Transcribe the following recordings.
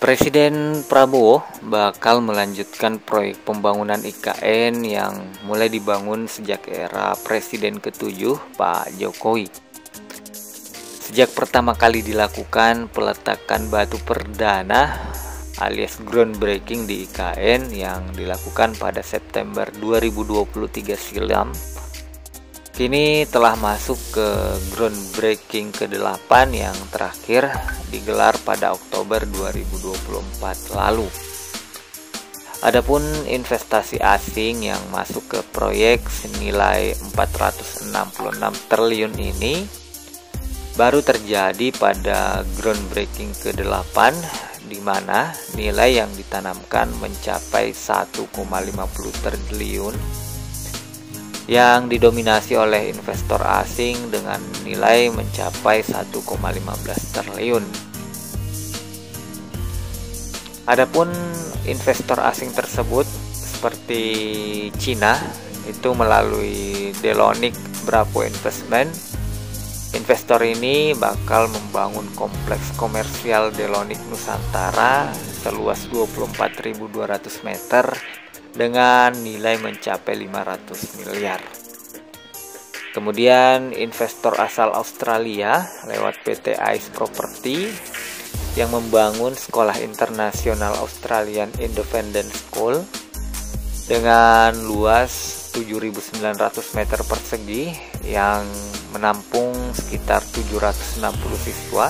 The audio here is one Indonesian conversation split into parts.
Presiden Prabowo bakal melanjutkan proyek pembangunan IKN yang mulai dibangun sejak era Presiden ke-7 Pak Jokowi. Sejak pertama kali dilakukan peletakan batu perdana alias groundbreaking di IKN yang dilakukan pada September 2023 silam, kini telah masuk ke groundbreaking ke-8 yang terakhir digelar pada Oktober 2024 lalu. Adapun investasi asing yang masuk ke proyek senilai 466 triliun ini baru terjadi pada groundbreaking ke-8, di mana nilai yang ditanamkan mencapai 1,50 triliun yang didominasi oleh investor asing dengan nilai mencapai 1,15 triliun. Adapun investor asing tersebut seperti Cina itu melalui Delonic Bravo Investment. Investor ini bakal membangun kompleks komersial Delonic Nusantara seluas 24.200 meter dengan nilai mencapai 500 miliar. Kemudian investor asal Australia lewat PT Ice Property yang membangun sekolah internasional Australian Independent School dengan luas 7.900 meter persegi yang menampung sekitar 760 siswa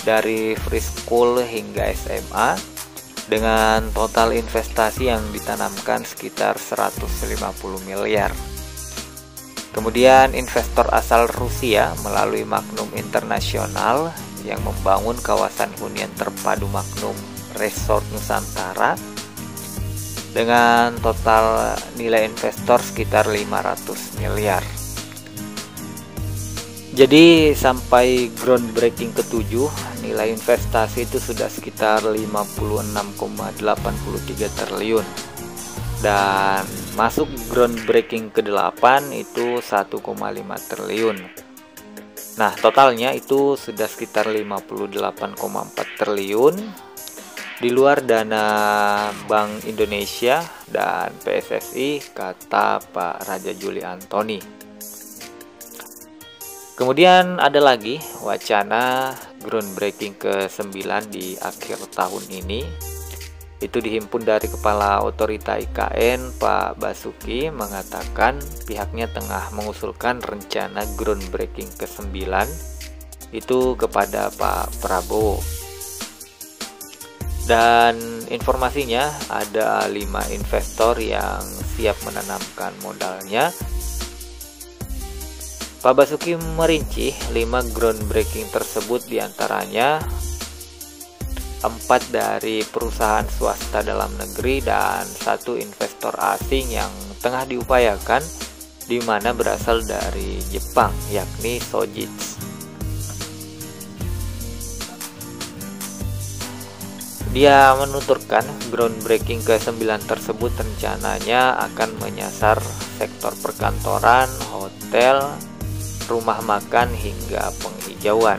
dari preschool hingga SMA dengan total investasi yang ditanamkan sekitar 150 miliar. Kemudian investor asal Rusia melalui Magnum Internasional yang membangun kawasan hunian terpadu Magnum Resort Nusantara dengan total nilai investor sekitar 500 miliar. Jadi sampai groundbreaking ke-7 nilai investasi itu sudah sekitar 56,83 triliun. Dan masuk groundbreaking ke-8 itu 1,5 triliun. Nah, totalnya itu sudah sekitar 58,4 triliun di luar dana Bank Indonesia dan PSSI, kata Pak Raja Juli Antoni. Kemudian ada lagi wacana groundbreaking ke-9 di akhir tahun ini. Itu dihimpun dari Kepala Otorita IKN Pak Basuki mengatakan pihaknya tengah mengusulkan rencana groundbreaking ke-9 itu kepada Pak Prabowo. Dan informasinya ada 5 investor yang siap menanamkan modalnya. Pak Basuki merinci 5 groundbreaking tersebut, diantaranya 4 dari perusahaan swasta dalam negeri dan 1 investor asing yang tengah diupayakan, di mana berasal dari Jepang, yakni Sojitz. Dia menuturkan groundbreaking ke-9 tersebut rencananya akan menyasar sektor perkantoran, hotel, rumah makan hingga penghijauan.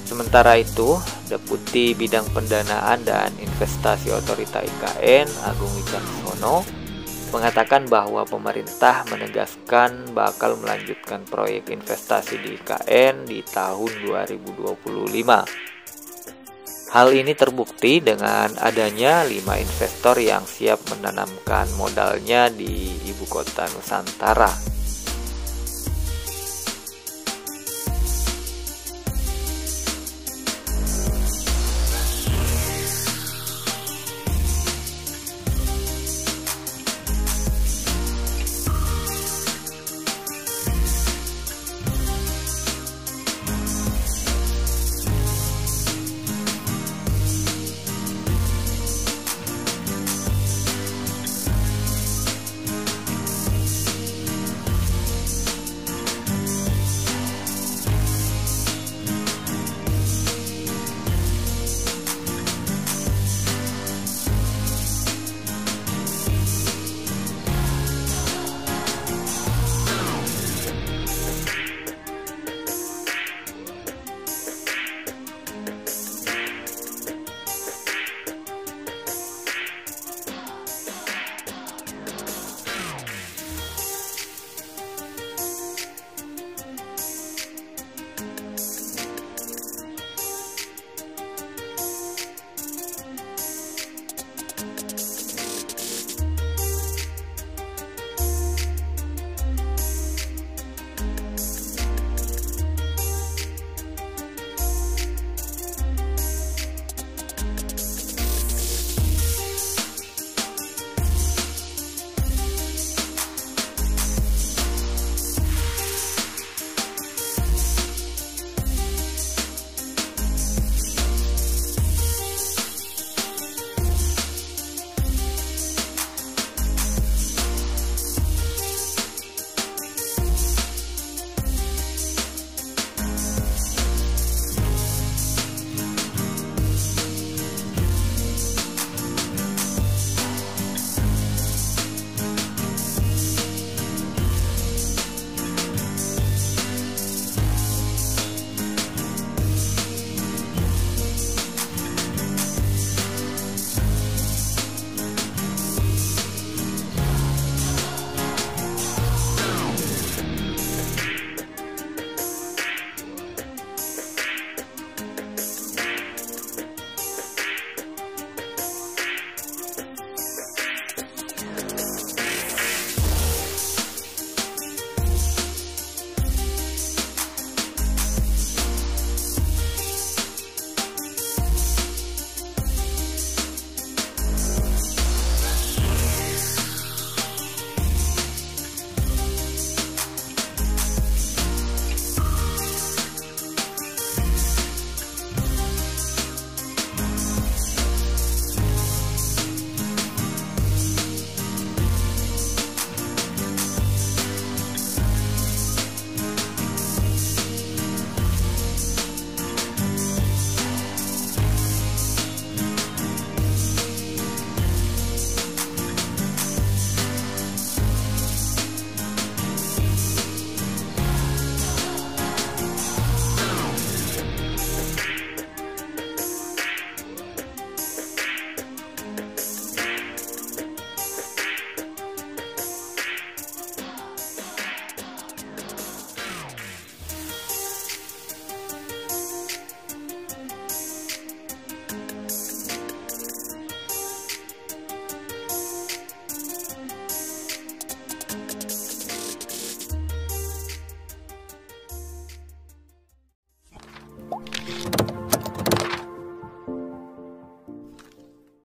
Sementara itu, Deputi Bidang Pendanaan dan Investasi Otorita IKN Agung Wicaksono mengatakan bahwa pemerintah menegaskan bakal melanjutkan proyek investasi di IKN di tahun 2025. Hal ini terbukti dengan adanya 5 investor yang siap menanamkan modalnya di ibu kota Nusantara.